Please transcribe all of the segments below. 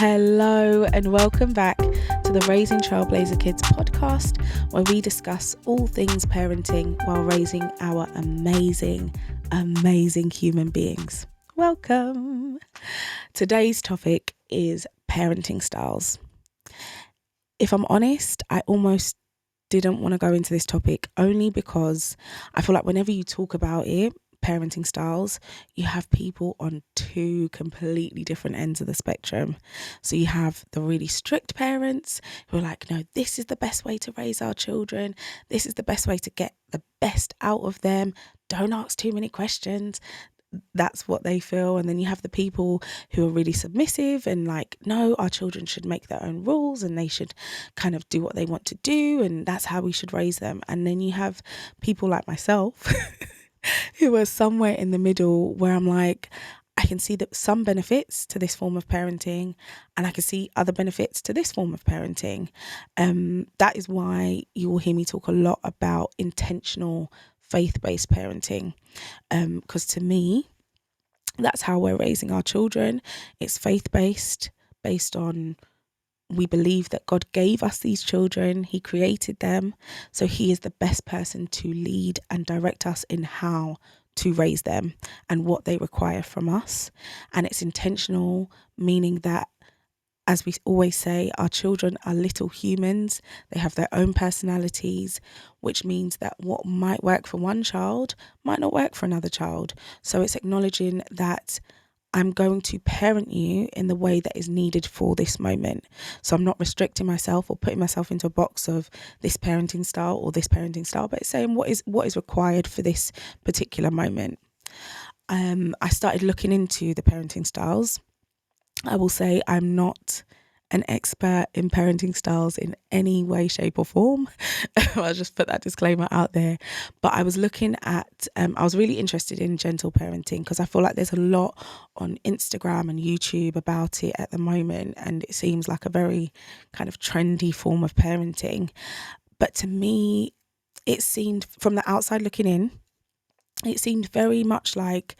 Hello and welcome back to the Raising Trailblazer Kids podcast, where we discuss all things parenting while raising our amazing human beings. Welcome. Today's topic is parenting styles. If I'm honest, I almost didn't want to go into this topic only because I feel like whenever you talk about it, parenting styles, you have people on two completely different ends of the spectrum. So you have the really strict parents who are like, no, this is the best way to raise our children. This is the best way to get the best out of them. Don't ask too many questions. That's what they feel. And then you have the people who are really submissive and like, no, our children should make their own rules and they should kind of do what they want to do. And that's how we should raise them. And then you have people like myself who are somewhere in the middle where I'm like, I can see that some benefits to this form of parenting and I can see other benefits to this form of parenting. That is why you will hear me talk a lot about intentional faith-based parenting, because to me, that's how we're raising our children. It's faith-based, based on we believe that God gave us these children. He created them. So he is the best person to lead and direct us in how to raise them and what they require from us. And it's intentional, meaning that, as we always say, our children are little humans. They have their own personalities, which means that what might work for one child might not work for another child. So it's acknowledging that I'm going to parent you in the way that is needed for this moment. So I'm not restricting myself or putting myself into a box of this parenting style or this parenting style, but it's saying what is required for this particular moment. I started looking into the parenting styles. I will say I'm not an expert in parenting styles in any way, shape or form. I'll just put that disclaimer out there. But I was looking at, I was really interested in gentle parenting because I feel like there's a lot on Instagram and YouTube about it at the moment. And it seems like a very kind of trendy form of parenting. But to me, it seemed, from the outside looking in, it seemed very much like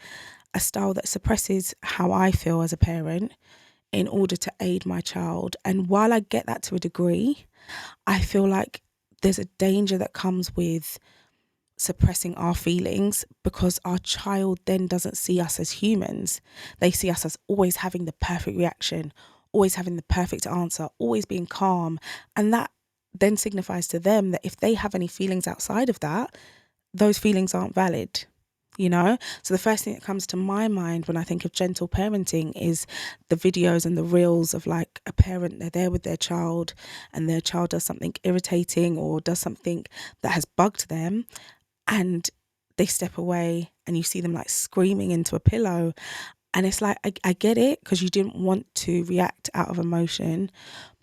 a style that suppresses how I feel as a parent in order to aid my child. And while I get that to a degree, I feel like there's a danger that comes with suppressing our feelings because our child then doesn't see us as humans. They see us as always having the perfect reaction, always having the perfect answer, always being calm. And that then signifies to them that if they have any feelings outside of that, those feelings aren't valid. So the first thing that comes to my mind when I think of gentle parenting is the videos and the reels of like a parent, they're there with their child and their child does something irritating or does something that has bugged them and they step away and you see them like screaming into a pillow. And it's like, I get it because you didn't want to react out of emotion,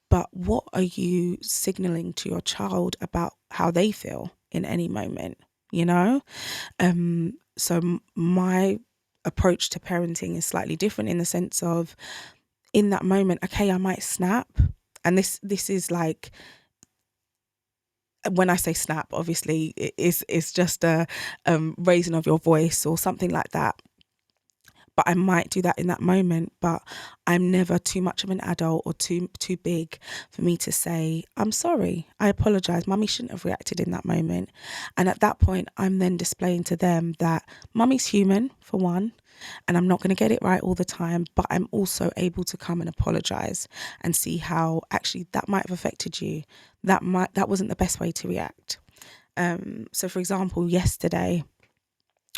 but what are you signaling to your child about how they feel in any moment? So my approach to parenting is slightly different in the sense of, in that moment, okay, I might snap. And this is like, when I say snap, obviously it's just a raising of your voice or something like that. But I might do that in that moment, but I'm never too much of an adult or too big for me to say, I'm sorry, I apologize. Mummy shouldn't have reacted in that moment. And at that point, I'm then displaying to them that mummy's human, for one, and I'm not going to get it right all the time, but I'm also able to come and apologize and see how actually that might have affected you. That wasn't the best way to react. So for example, yesterday,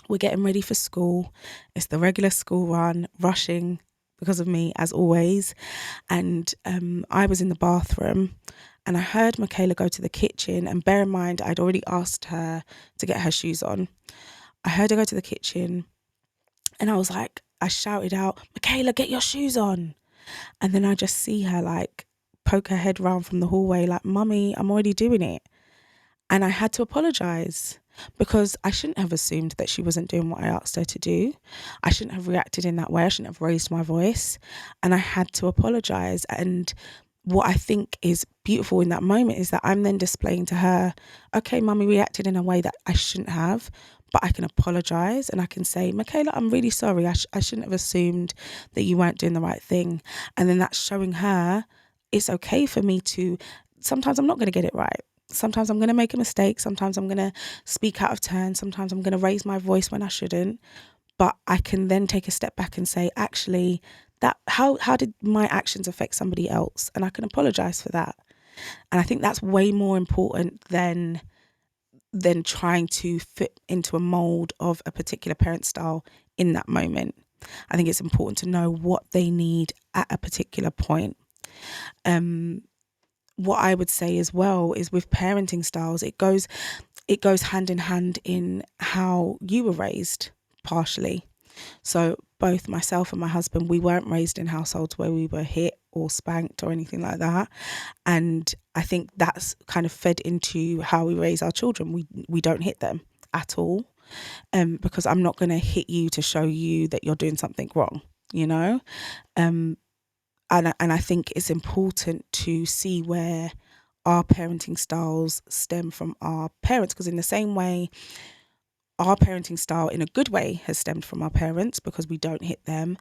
we're getting ready for school. It's the regular school run, rushing because of me as always. And I was in the bathroom and I heard Michaela go to the kitchen, and bear in mind, I'd already asked her to get her shoes on. I heard her go to the kitchen and I was like, I shouted out, Michaela, get your shoes on. And then I just see her like poke her head round from the hallway like, Mummy, I'm already doing it. And I had to apologise because I shouldn't have assumed that she wasn't doing what I asked her to do. I shouldn't have reacted in that way. I shouldn't have raised my voice. And I had to apologise. And what I think is beautiful in that moment is that I'm then displaying to her, okay, Mummy reacted in a way that I shouldn't have, but I can apologize and I can say, Michaela, I'm really sorry. I shouldn't have assumed that you weren't doing the right thing. And then that's showing her it's okay for me to, sometimes I'm not going to get it right. Sometimes I'm going to make a mistake. Sometimes I'm going to speak out of turn. Sometimes I'm going to raise my voice when I shouldn't. But I can then take a step back and say, actually, that how did my actions affect somebody else? And I can apologize for that. And I think that's way more important than trying to fit into a mold of a particular parent style in that moment. I think it's important to know what they need at a particular point. What I would say as well is with parenting styles, it goes hand in hand in how you were raised partially. So both myself and my husband, we weren't raised in households where we were hit or spanked or anything like that. And I think that's kind of fed into how we raise our children. We don't hit them at all, because I'm not going to hit you to show you that you're doing something wrong, you know? And I think it's important to see where our parenting styles stem from our parents, because in the same way, our parenting style in a good way has stemmed from our parents because we don't hit them.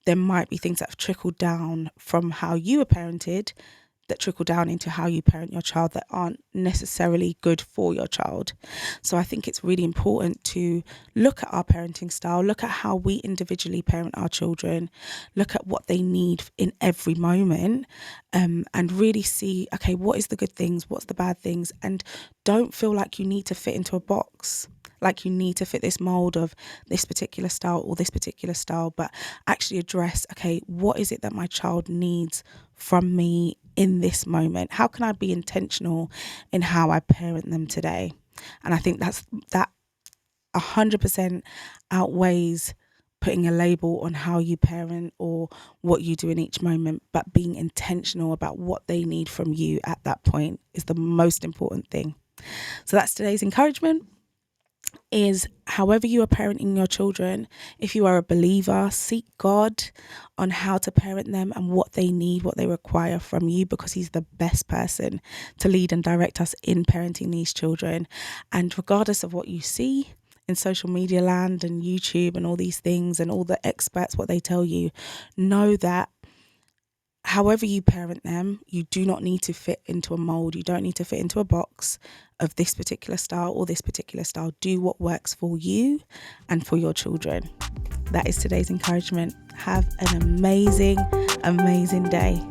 There might be things that have trickled down from how you were parented that trickle down into how you parent your child that aren't necessarily good for your child. So I think it's really important to look at our parenting style, look at how we individually parent our children, look at what they need in every moment, and really see, okay, what is the good things, what's the bad things, and don't feel like you need to fit into a box, like you need to fit this mold of this particular style or this particular style, but actually address, okay, what is it that my child needs from me in this moment? How can I be intentional in how I parent them today? And I think that 100% outweighs putting a label on how you parent or what you do in each moment, but being intentional about what they need from you at that point is the most important thing. So that's today's encouragement. Is however you are parenting your children, if you are a believer, seek God on how to parent them and what they need, what they require from you, because he's the best person to lead and direct us in parenting these children. And regardless of what you see in social media land and YouTube and all these things and all the experts, what they tell you, know that however you parent them, you do not need to fit into a mold. You don't need to fit into a box of this particular style or this particular style. Do what works for you and for your children. That is today's encouragement. Have an amazing, amazing day.